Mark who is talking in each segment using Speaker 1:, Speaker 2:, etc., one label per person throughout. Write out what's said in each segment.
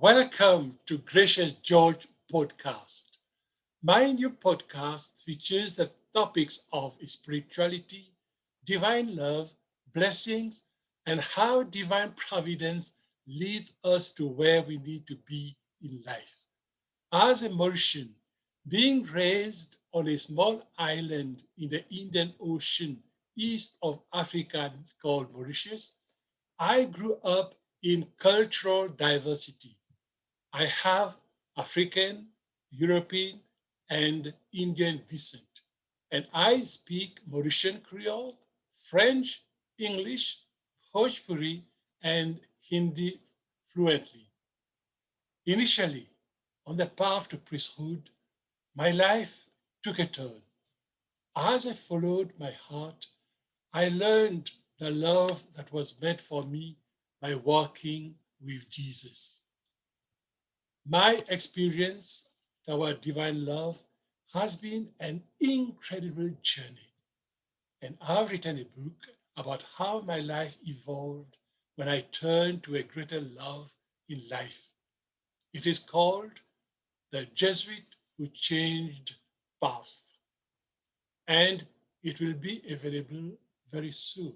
Speaker 1: Welcome to Gracious George Podcast. My new podcast features the topics of spirituality, divine love, blessings, and how divine providence leads us to where we need to be in life. As a Mauritian, being raised on a small island in the Indian Ocean east of Africa called Mauritius, I grew up in cultural diversity. I have African, European, and Indian descent, and I speak Mauritian Creole, French, English, Bhojpuri, and Hindi fluently. Initially, on the path to priesthood, my life took a turn. As I followed my heart, I learned the love that was meant for me by walking with Jesus. My experience toward divine love has been an incredible journey, and I've written a book about how my life evolved when I turned to a greater love in life. It is called The Jesuit Who Changed Paths, and it will be available very soon.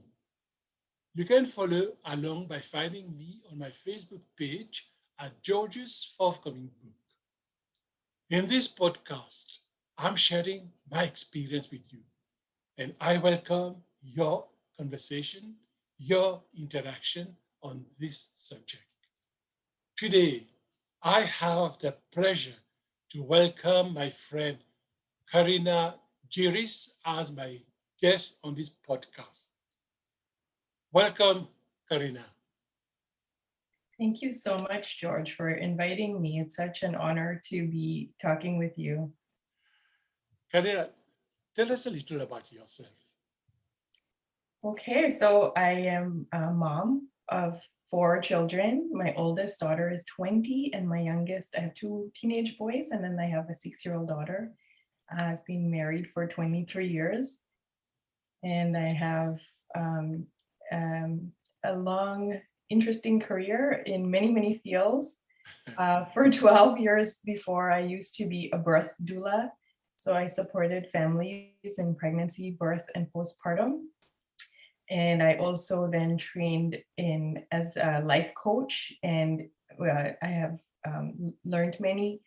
Speaker 1: You can follow along by finding me on my Facebook page at George's forthcoming book. In this podcast, I'm sharing my experience with you, and I welcome your conversation, your interaction on this subject. Today, I have the pleasure to welcome my friend Kaurina Jeeris as my guest on this podcast. Welcome, Kaurina.
Speaker 2: Thank you so much, George, for inviting me. It's such an honor to be talking with you.
Speaker 1: Kaurina, tell us a little about yourself.
Speaker 2: Okay, so I am a mom of 4 children. My oldest daughter is 20, and my youngest, I have 2 teenage boys, and then I have a 6-year-old daughter. I've been married for 23 years, and I have a long, interesting career in many, many fields. For 12 years before, I used to be a birth doula. So I supported families in pregnancy, birth, and postpartum. And I also then trained in as a life coach, and I have learned many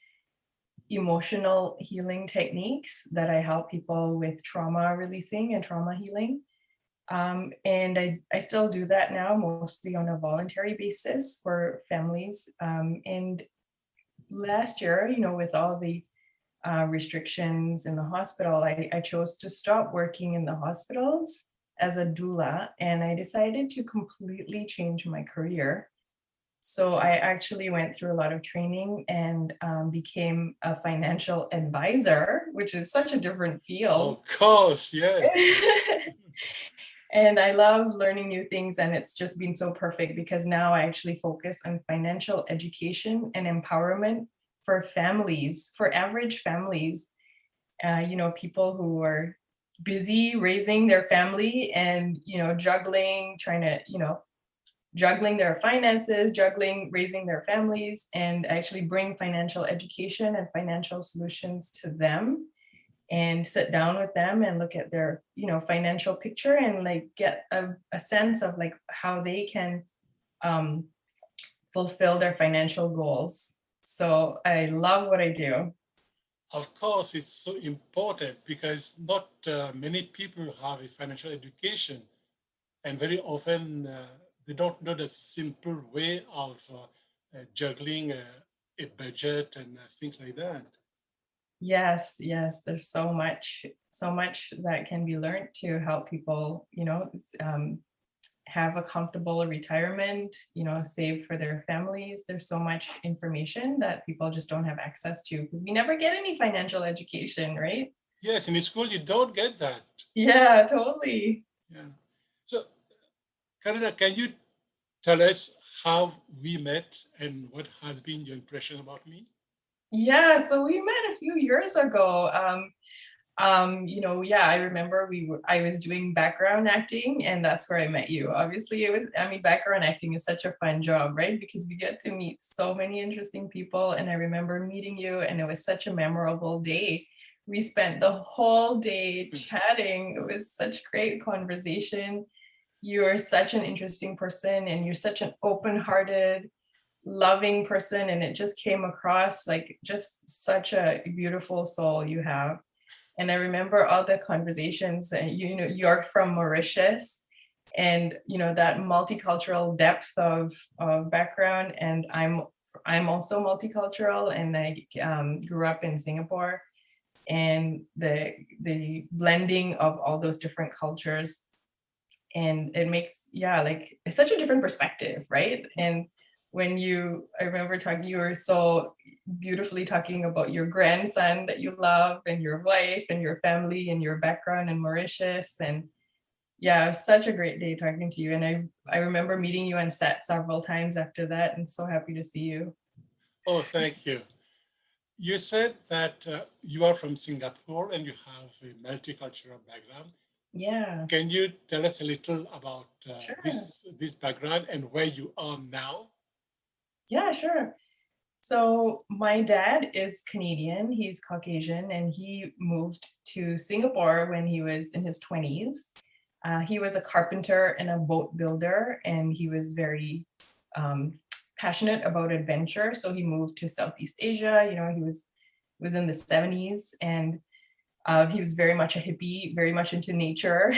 Speaker 2: emotional healing techniques that I help people with trauma releasing and trauma healing. And I still do that now, mostly on a voluntary basis for families. And last year, with all the restrictions in the hospital, I chose to stop working in the hospitals as a doula, and I decided to completely change my career. So I actually went through a lot of training and became a financial advisor, which is such a different field.
Speaker 1: Of course, yes.
Speaker 2: And I love learning new things, and it's just been so perfect because now I actually focus on financial education and empowerment for families, for average families, people who are busy raising their family and, juggling, trying to, juggling their finances, juggling raising their families, and actually bring financial education and financial solutions to them and sit down with them and look at their financial picture and like get a sense of like how they can um, fulfill their financial goals. So I love what I do.
Speaker 1: Of course, it's so important because not many people have a financial education, and very often they don't know the simple way of juggling a budget and things like that.
Speaker 2: Yes, there's so much that can be learned to help people have a comfortable retirement, save for their families. There's so much information that people just don't have access to because we never get any financial education, right?
Speaker 1: Yes, in school you don't get that.
Speaker 2: Yeah, totally.
Speaker 1: Yeah. So, Karina, can you tell us how we met and what has been your impression about me?
Speaker 2: Yeah, so we met a few years ago. Yeah, I remember I was doing background acting, and that's where I met you. Obviously, background acting is such a fun job, right? Because we get to meet so many interesting people. And I remember meeting you, and it was such a memorable day. We spent the whole day chatting. It was such great conversation. You're such an interesting person, and you're such an open-hearted, loving person. And it just came across like just such a beautiful soul you have. And I remember all the conversations, and you're from Mauritius, and that multicultural depth of background. And I'm also multicultural, and I grew up in Singapore, and the blending of all those different cultures, and it makes, yeah, like it's such a different perspective, right? And I remember you were so beautifully talking about your grandson that you love, and your wife and your family and your background in Mauritius. And yeah, it was such a great day talking to you. And I remember meeting you on set several times after that, and so happy to see you.
Speaker 1: Oh, thank you. You said that you are from Singapore and you have a multicultural background.
Speaker 2: Yeah.
Speaker 1: Can you tell us a little about
Speaker 2: Sure.
Speaker 1: this background and where you are now?
Speaker 2: Yeah, sure. So my dad is Canadian, he's Caucasian, and he moved to Singapore when he was in his 20s. He was a carpenter and a boat builder, and he was very passionate about adventure. So he moved to Southeast Asia. He was in the 70s, and he was very much a hippie, very much into nature.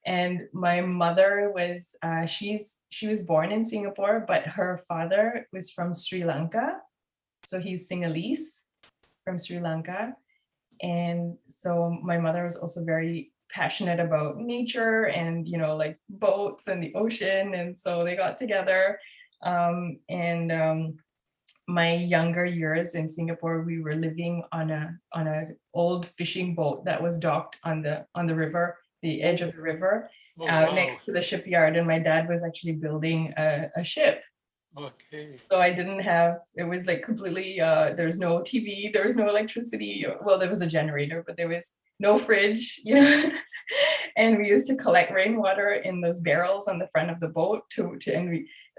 Speaker 2: And my mother was, she was born in Singapore, but her father was from Sri Lanka. So he's Sinhalese from Sri Lanka. And so my mother was also very passionate about nature and, like boats and the ocean. And so they got together. My younger years in Singapore, we were living on a old fishing boat that was docked on the river, the edge of the river,
Speaker 1: Wow.
Speaker 2: next to the shipyard. And my dad was actually building a ship.
Speaker 1: Okay.
Speaker 2: So it was like completely, there was no TV, there was no electricity. Well, there was a generator, but there was no fridge, And we used to collect rainwater in those barrels on the front of the boat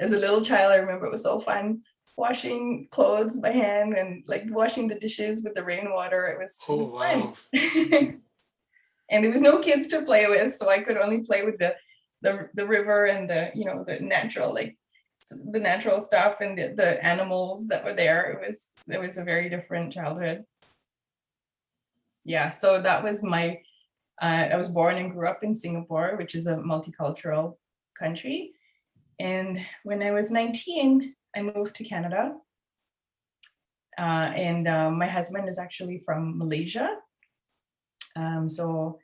Speaker 2: as a little child, I remember it was so fun washing clothes by hand and like washing the dishes with the rainwater. It was
Speaker 1: wow.
Speaker 2: fun. And there was no kids to play with, so I could only play with the river and the natural stuff and the animals that were there. It was a very different childhood. Yeah, so that was I was born and grew up in Singapore, which is a multicultural country. And when I was 19, I moved to Canada. My husband is actually from Malaysia. So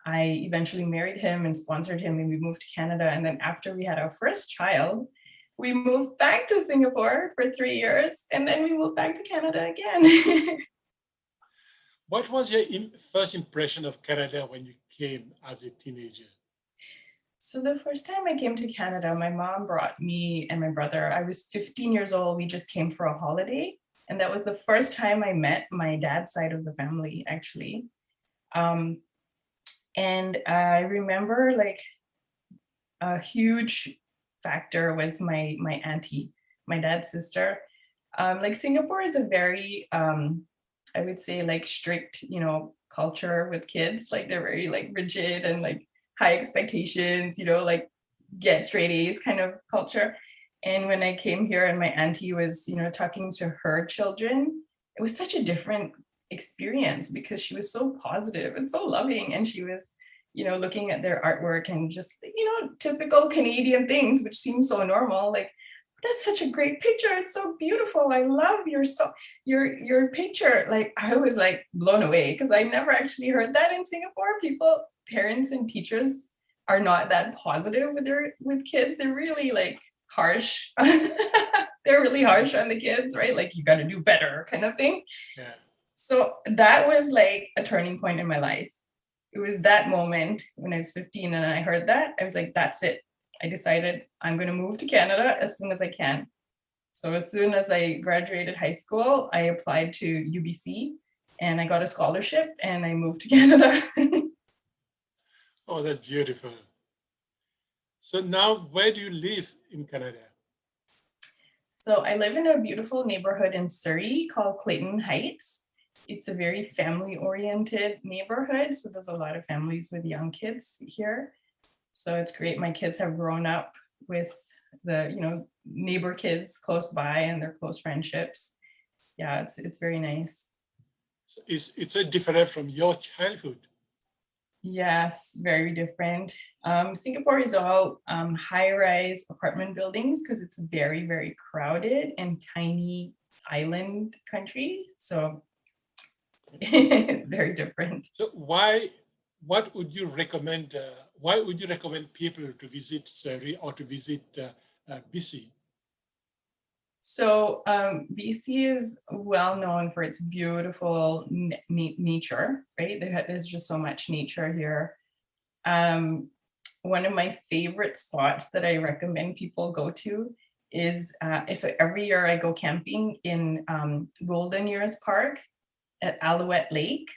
Speaker 2: I eventually married him and sponsored him, and we moved to Canada. And then after we had our first child, we moved back to Singapore for 3 years, and then we moved back to Canada again.
Speaker 1: What was your first impression of Canada when you came as a teenager?
Speaker 2: So the first time I came to Canada, my mom brought me and my brother. I was 15 years old. We just came for a holiday. And that was the first time I met my dad's side of the family, actually. And I remember like a huge factor was my auntie, my dad's sister. Like Singapore is a very, I would say like strict, culture with kids. Like they're very like rigid and like high expectations, like get straight A's kind of culture. And when I came here and my auntie was, talking to her children, it was such a different experience because she was so positive and so loving. And she was, looking at their artwork and just, typical Canadian things, which seem so normal. Like, that's such a great picture. It's so beautiful. I love your picture. Like, I was like blown away because I never actually heard that in Singapore. Parents and teachers are not that positive with kids. They're really like harsh. They're really harsh on the kids, right? Like, you got to do better kind of thing.
Speaker 1: Yeah.
Speaker 2: So that was like a turning point in my life. It was that moment when I was 15 and I heard that. I was like, that's it. I decided I'm going to move to Canada as soon as I can. So as soon as I graduated high school, I applied to UBC and I got a scholarship and I moved to Canada.
Speaker 1: Oh, that's beautiful. So now, where do you live in Canada?
Speaker 2: So I live in a beautiful neighborhood in Surrey called Clayton Heights. It's a very family-oriented neighborhood. So there's a lot of families with young kids here. So it's great. My kids have grown up with the, neighbor kids close by and their close friendships. Yeah, it's very nice.
Speaker 1: So it's so different from your childhood.
Speaker 2: Yes, very different. Singapore is all high-rise apartment buildings because it's very, very crowded and tiny island country. So it's very different.
Speaker 1: So what would you recommend? Why would you recommend people to visit Surrey or to visit BC?
Speaker 2: So BC is well known for its beautiful nature, right? There's just so much nature here. One of my favorite spots that I recommend people go to is, so every year I go camping in Golden Years Park at Alouette Lake.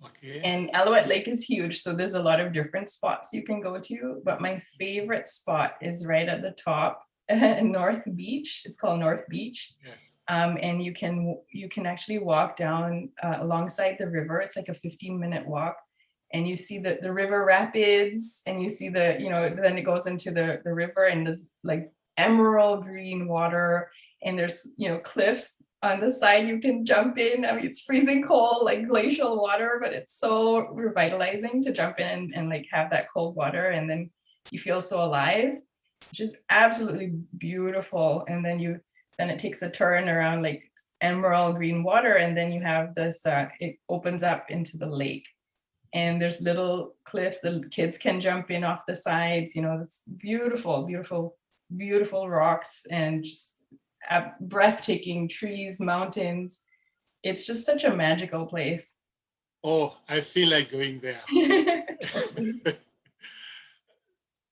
Speaker 1: Okay.
Speaker 2: And Alouette Lake is huge, so there's a lot of different spots you can go to, but my favorite spot is right at the top, North Beach. It's called North Beach.
Speaker 1: Yes.
Speaker 2: And you can actually walk down alongside the river. It's like a 15-minute walk, and you see the river rapids, and you see then it goes into the river, and there's like emerald green water, and there's cliffs on the side you can jump in. I mean, it's freezing cold, like glacial water, but it's so revitalizing to jump in and like have that cold water, and then you feel so alive. Just absolutely beautiful. And then it takes a turn around like emerald green water, and then you have this it opens up into the lake, and there's little cliffs the kids can jump in off the sides. It's beautiful, beautiful, beautiful rocks, and just breathtaking trees, mountains. It's just such a magical place.
Speaker 1: Oh, I feel like going there.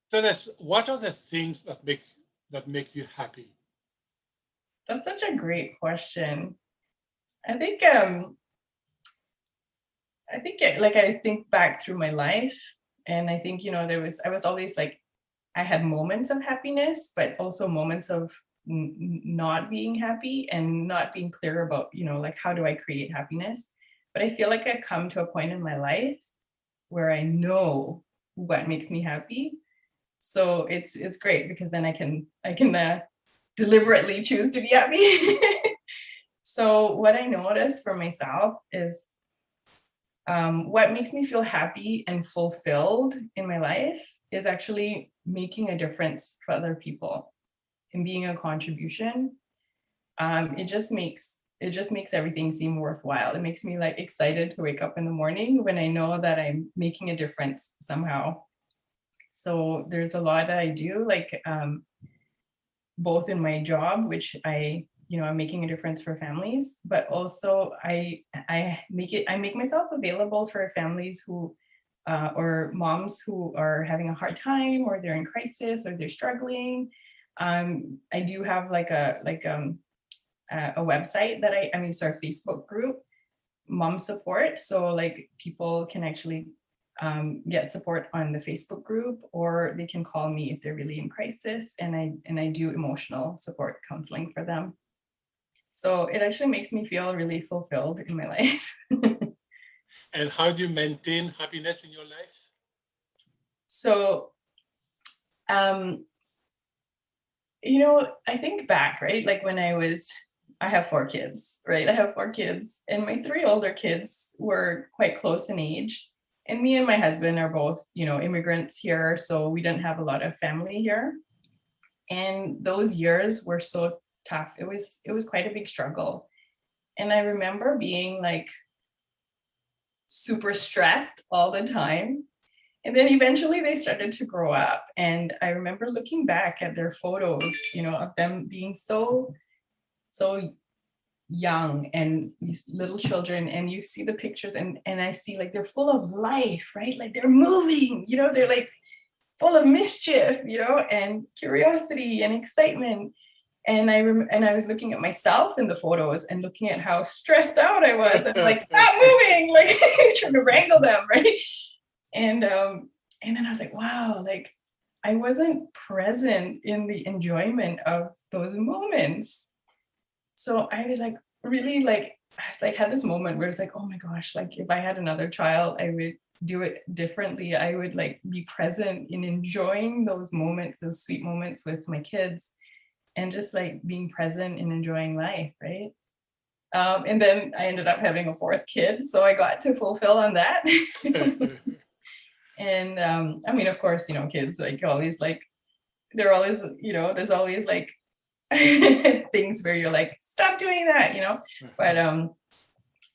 Speaker 1: Tell us, what are the things that make you happy?
Speaker 2: That's such a great question. I think I think back through my life, and I think I was always like, I had moments of happiness, but also moments of not being happy and not being clear about like, how do I create happiness. But I feel like I've come to a point in my life where I know what makes me happy. So it's great, because then I can deliberately choose to be happy. So what I noticed for myself is what makes me feel happy and fulfilled in my life is actually making a difference for other people and being a contribution. It just makes everything seem worthwhile. It makes me like excited to wake up in the morning when I know that I'm making a difference somehow. So there's a lot that I do, like both in my job, which I'm making a difference for families, but also I make myself available for families who or moms who are having a hard time, or they're in crisis, or they're struggling. I do have like a website that Facebook group, Mom Support. So like people can actually get support on the Facebook group, or they can call me if they're really in crisis, and I do emotional support counseling for them. So it actually makes me feel really fulfilled in my life.
Speaker 1: And how do you maintain happiness in your life?
Speaker 2: So, I think back, right? Like when I have 4 kids, right? I have 4 kids, and my 3 older kids were quite close in age. And me and my husband are both, immigrants here, so we didn't have a lot of family here. And those years were so tough. It was quite a big struggle. And I remember being like super stressed all the time. And then eventually they started to grow up. And I remember looking back at their photos, of them being so young, and these little children, and you see the pictures, and I see like they're full of life, right? Like they're moving, they're like full of mischief, and curiosity and excitement. And I was looking at myself in the photos and looking at how stressed out I was, and like, stop moving, like trying to wrangle them, right? And then I was like, wow, like I wasn't present in the enjoyment of those moments. So I was like, really, like, I was like, had this moment where it's like, oh my gosh, like if I had another child, I would do it differently. I would like be present in enjoying those moments, those sweet moments with my kids, and just like being present and enjoying life, right? And then I ended up having a fourth kid, so I got to fulfill on that. And I mean, of course, kids like always like, they're always, there's always like things where you're like, stop doing that,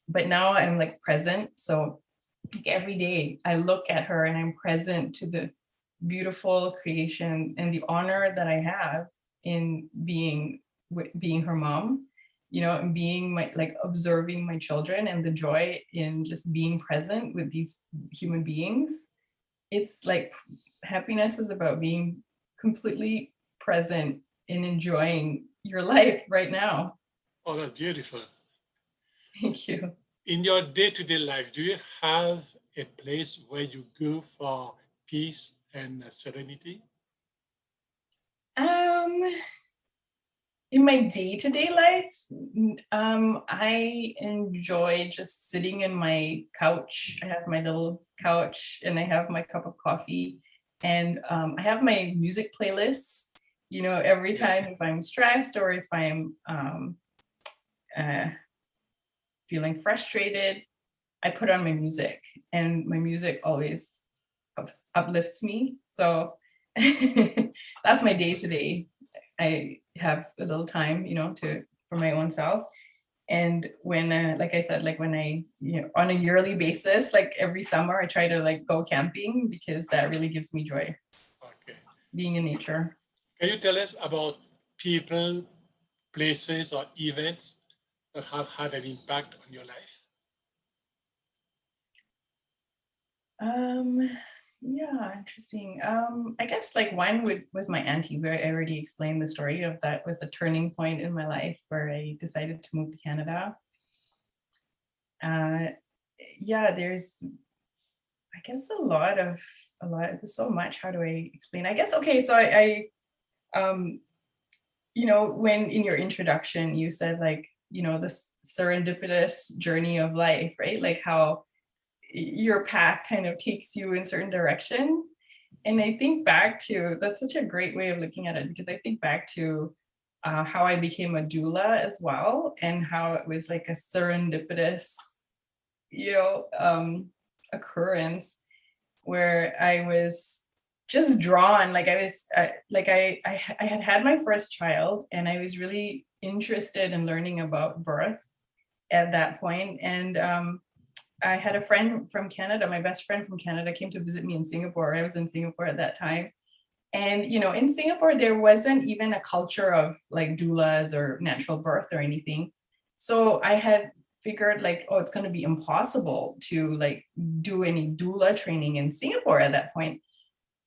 Speaker 2: but now I'm like present. So like every day I look at her and I'm present to the beautiful creation and the honor that I have in being her mom, and being like observing my children, and the joy in just being present with these human beings. It's like happiness is about being completely present and enjoying your life right now.
Speaker 1: Oh, that's beautiful.
Speaker 2: Thank you.
Speaker 1: In your day-to-day life, do you have a place where you go for peace and serenity?
Speaker 2: In my day-to-day life, I enjoy just sitting in my couch. I have my little couch and I have my cup of coffee, and I have my music playlists. Every time if I'm stressed or if I'm feeling frustrated, I put on my music, and my music always uplifts me. So that's my day-to-day. I have a little time, for my own self. And when, like I said, like when I, on a yearly basis, like every summer, I try to like go camping, because that really gives me joy.
Speaker 1: Okay.
Speaker 2: Being in nature.
Speaker 1: Can you tell us about people, places, or events that have had an impact on your life?
Speaker 2: Yeah, interesting. I guess like one was my auntie, where I already explained the story of that was a turning point in my life where I decided to move to Canada. Yeah, there's, I guess there's so much. How do I explain? I guess, okay, so when in your introduction, you said like, this serendipitous journey of life, right? Like how your path kind of takes you in certain directions. And I think back to, that's such a great way of looking at it, because I think back to how I became a doula as well, and how it was like a serendipitous, occurrence where I was just drawn, like I was like I had my first child, and I was really interested in learning about birth at that point. And I had a friend from Canada, my best friend from Canada, came to visit me in Singapore. I was in Singapore at that time. And, in Singapore, there wasn't even a culture of like doulas or natural birth or anything. So I had figured like, oh, it's going to be impossible to like do any doula training in Singapore at that point.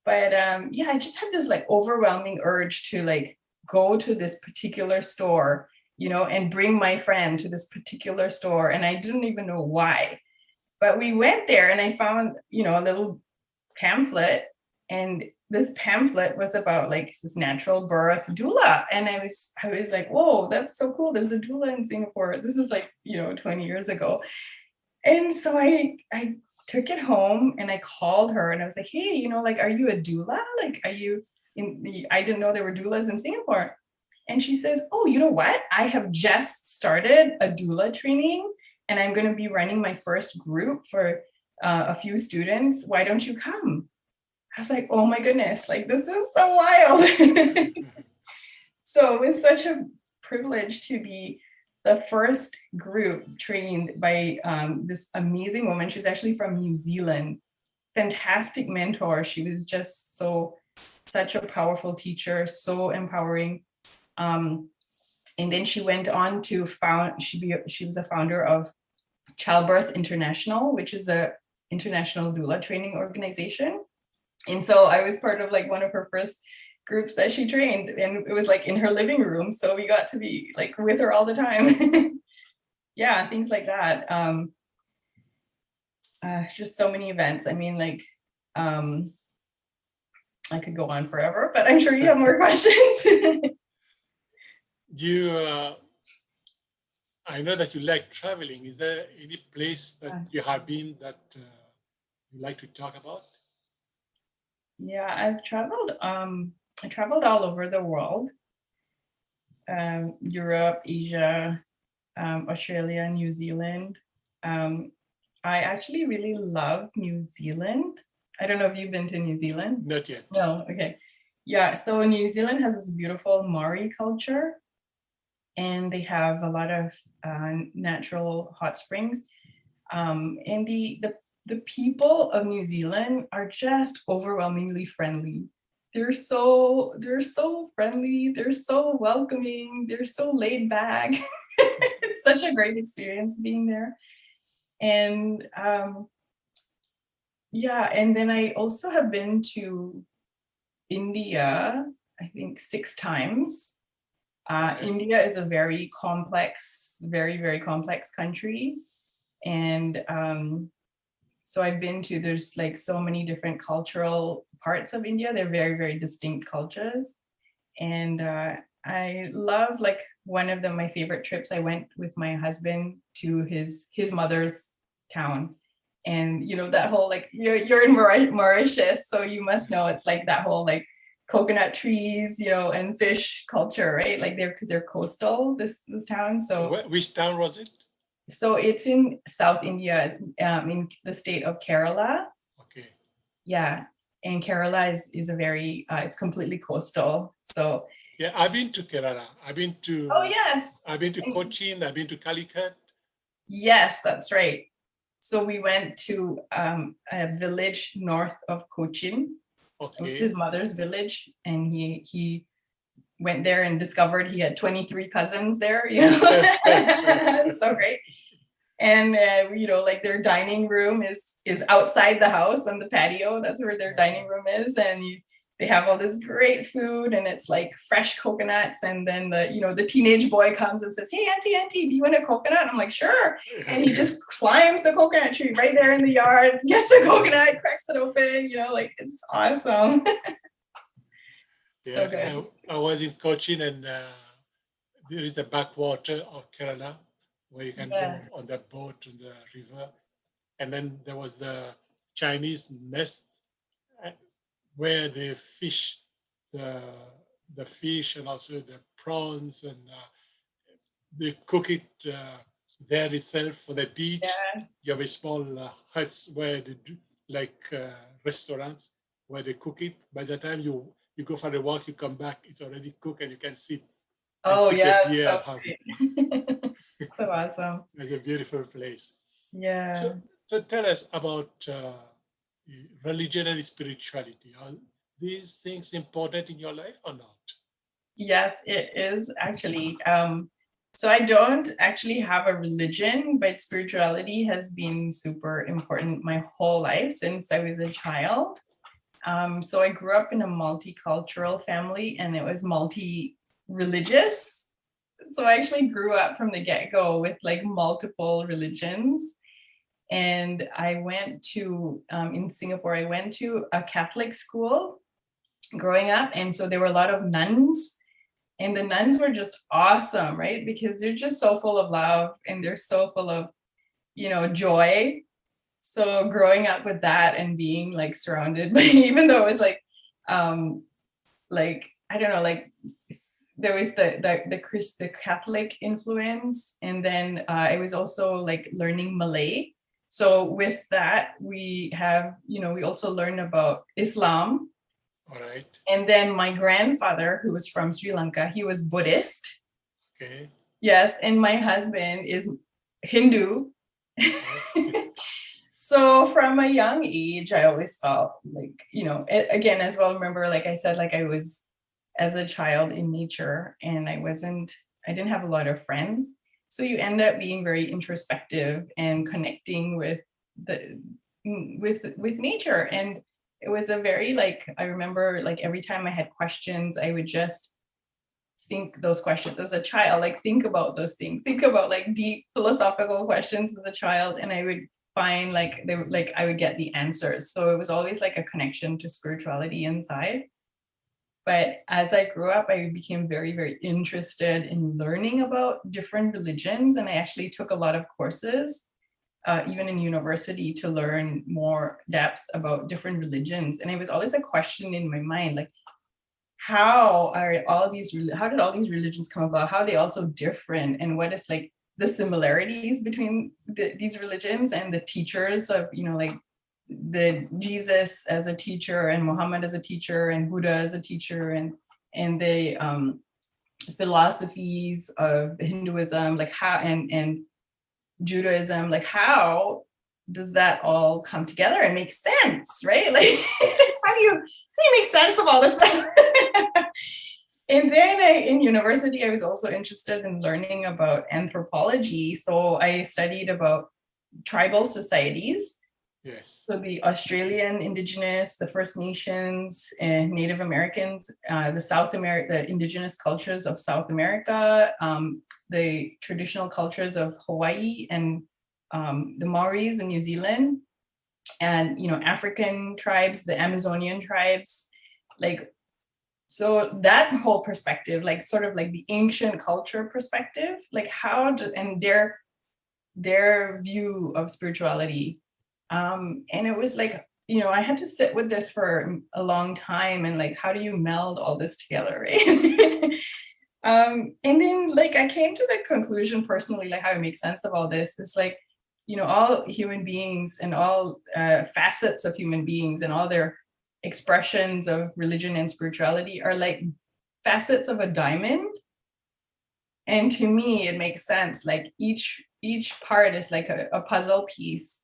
Speaker 2: But yeah, I just had this like overwhelming urge to like go to this particular store, and bring my friend to this particular store. And I didn't even know why. But we went there, and I found, a little pamphlet, and this pamphlet was about like this natural birth doula. And I was like, whoa, that's so cool. There's a doula in Singapore. This is like, 20 years ago. And so I took it home and I called her and I was like, hey, like, are you a doula? Like, I didn't know there were doulas in Singapore. And she says, oh, you know what? I have just started a doula training, and I'm going to be running my first group for a few students. Why don't you come? I was like, oh my goodness, like this is so wild. So it was such a privilege to be the first group trained by this amazing woman. She's actually from New Zealand. Fantastic mentor. She was just such a powerful teacher, so empowering. And then she went on to she was a founder of Childbirth International, which is a international doula training organization. And so I was part of like one of her first groups that she trained, and it was like in her living room, so we got to be like with her all the time. Yeah, things like that. Just so many events. I mean, like, I could go on forever, but I'm sure you have more questions.
Speaker 1: You, I know that you like traveling. Is there any place that you have been that you like to talk about?
Speaker 2: Yeah, I've traveled. I traveled all over the world. Europe, Asia, Australia, New Zealand. I actually really love New Zealand. I don't know if you've been to New Zealand.
Speaker 1: Not yet.
Speaker 2: No, okay. Yeah, so New Zealand has this beautiful Maori culture, and they have a lot of natural hot springs. And the people of New Zealand are just overwhelmingly friendly. They're so friendly. They're so welcoming. They're so laid back. It's such a great experience being there. And yeah, and then I also have been to India, I think 6 times. India is a very complex, very complex country. And so I've been to, there's like so many different cultural parts of India. They're very distinct cultures. And I love, like, one of my favorite trips, I went with my husband to his mother's town. And, you know, that whole, like, you're in Mauritius, so you must know it's like that whole, like, coconut trees, you know, and fish culture, right? Like, because they're coastal, this town. So
Speaker 1: which town was it?
Speaker 2: So it's in South India, in the state of Kerala.
Speaker 1: Okay.
Speaker 2: Yeah, and Kerala is a very, it's completely coastal. So
Speaker 1: yeah, I've been to Kerala. I've been to.
Speaker 2: Oh yes.
Speaker 1: I've been to Cochin. I've been to Calicut.
Speaker 2: Yes, that's right. So we went to a village north of Cochin.
Speaker 1: Okay.
Speaker 2: It's his mother's village, and he went there and discovered he had 23 cousins there. You know, so great. And you know, like, their dining room is outside the house on the patio. That's where their dining room is, and they have all this great food, and it's like fresh coconuts. And then the teenage boy comes and says, "Hey, auntie, do you want a coconut?" And I'm like, "Sure." And he just climbs the coconut tree right there in the yard, gets a coconut, cracks it open. You know, like, it's awesome.
Speaker 1: Yes, okay. I was in Cochin, and there is a backwater of Kerala where you can go on the boat on the river. And then there was the Chinese nest where they fish the fish and also the prawns, and they cook it there itself for the beach. Yeah. You have a small huts where they do, like restaurants where they cook it. By the time you go for a walk, you come back, it's already cooked, and you can sit.
Speaker 2: Oh yeah,
Speaker 1: so awesome. It's a beautiful place.
Speaker 2: Yeah.
Speaker 1: So tell us about religion and spirituality. Are these things important in your life or not?
Speaker 2: Yes, it is actually. So I don't actually have a religion, but spirituality has been super important my whole life since I was a child. So I grew up in a multicultural family, and it was multi-religious. So I actually grew up from the get-go with like multiple religions. And I went to, in Singapore, I went to a Catholic school growing up. And so there were a lot of nuns, and the nuns were just awesome, right? Because they're just so full of love, and they're so full of, you know, joy. So growing up with that and being like surrounded by, even though it was like I don't know, like there was the Catholic influence, and then I was also like learning Malay. So with that, we have, you know, we also learn about Islam.
Speaker 1: All right.
Speaker 2: And then my grandfather, who was from Sri Lanka, he was Buddhist.
Speaker 1: Okay.
Speaker 2: Yes, and my husband is Hindu. So from a young age, I always felt like, you know, again, as well, remember, like I said, like I was as a child in nature, and I didn't have a lot of friends. So you end up being very introspective and connecting with nature. And it was a very like, I remember like every time I had questions, I would just think those questions as a child, like think about those things, think about like deep philosophical questions as a child, and I would find like they were like I would get the answers. So it was always like a connection to spirituality inside. But as I grew up, I became very, very interested in learning about different religions, and I actually took a lot of courses, even in university, to learn more depth about different religions. And it was always a question in my mind, like how did all these religions come about? How are they all so different? And what is like the similarities between these religions and the teachers of, like the Jesus as a teacher and Muhammad as a teacher and Buddha as a teacher and the philosophies of Hinduism, like how and Judaism, like how does that all come together and make sense, right? Like how do you make sense of all this stuff? And then in university, I was also interested in learning about anthropology. So I studied about tribal societies.
Speaker 1: Yes.
Speaker 2: So the Australian Indigenous, the First Nations, and Native Americans, the indigenous cultures of South America, the traditional cultures of Hawaii and the Maoris in New Zealand, and African tribes, the Amazonian tribes, like so that whole perspective, like sort of like the ancient culture perspective, like and their view of spirituality. And it was like, I had to sit with this for a long time and like, how do you meld all this together, right? And then like I came to the conclusion personally, like how I make sense of all this is like, all human beings and all facets of human beings and all their expressions of religion and spirituality are like facets of a diamond. And to me, it makes sense. Like each part is like a puzzle piece.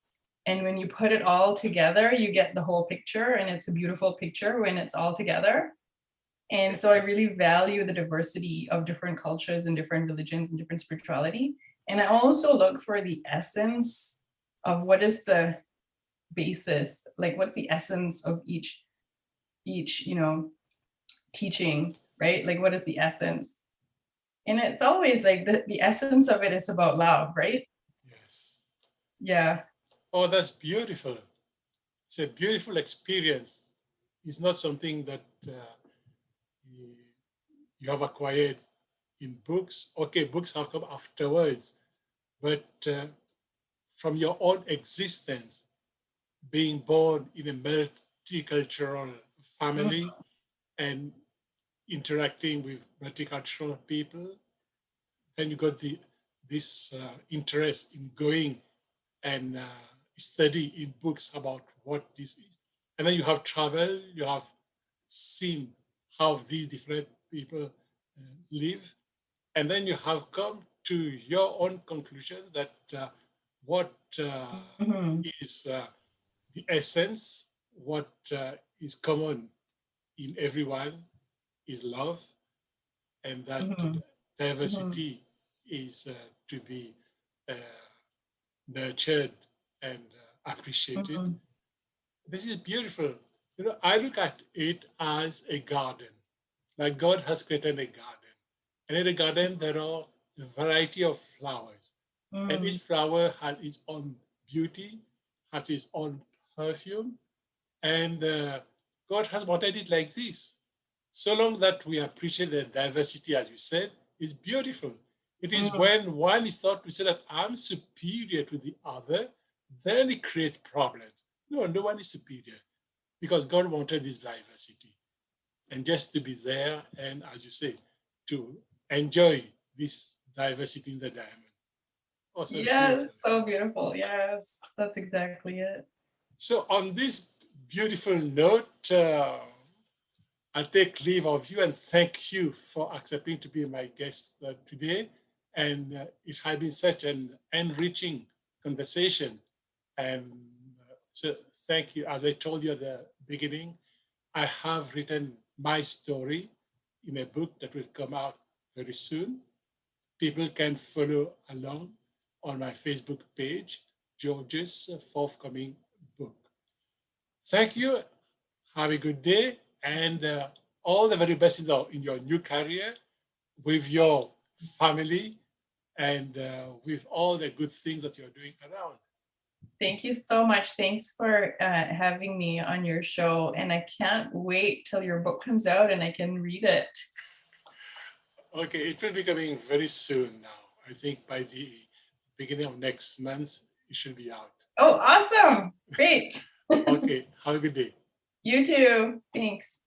Speaker 2: And when you put it all together, you get the whole picture, and it's a beautiful picture when it's all together. And so I really value the diversity of different cultures and different religions and different spirituality. And I also look for the essence of what is the basis, like what's the essence of each teaching, right? Like what is the essence? And it's always like the essence of it is about love, right?
Speaker 1: Yes.
Speaker 2: Yeah.
Speaker 1: Oh, that's beautiful. It's a beautiful experience. It's not something that you have acquired in books. Okay, books have come afterwards, but from your own existence, being born in a multicultural family and interacting with multicultural people, then you got this interest in going and study in books about what this is. And then you have traveled, you have seen how these different people live, and then you have come to your own conclusion that what is the essence, what is common in everyone is love, and that diversity is to be uh, nurtured and appreciated. This is beautiful. I look at it as a garden. Like God has created a garden. And in the garden, there are a variety of flowers. And each flower has its own beauty, has its own perfume. And God has wanted it like this. So long that we appreciate the diversity, as you said, is beautiful. It is when one is thought to say that I'm superior to the other, then it creates problems. No, no one is superior because God wanted this diversity and just to be there and, as you say, to enjoy this diversity in the diamond. Also
Speaker 2: yes,
Speaker 1: beautiful.
Speaker 2: so beautiful. Yes, that's exactly it.
Speaker 1: So on this beautiful note, I'll take leave of you and thank you for accepting to be my guest today. And it has been such an enriching conversation. And so thank you. As I told you at the beginning, I have written my story in a book that will come out very soon. People can follow along on my Facebook page, George's forthcoming book. Thank you. Have a good day, and all the very best in your new career, with your family, and with all the good things that you're doing around.
Speaker 2: Thank you so much. Thanks for having me on your show. And I can't wait till your book comes out and I can read it.
Speaker 1: Okay, it will be coming very soon now. I think by the beginning of next month, it should be out.
Speaker 2: Oh, awesome. Great.
Speaker 1: Okay, have a good day.
Speaker 2: You too. Thanks.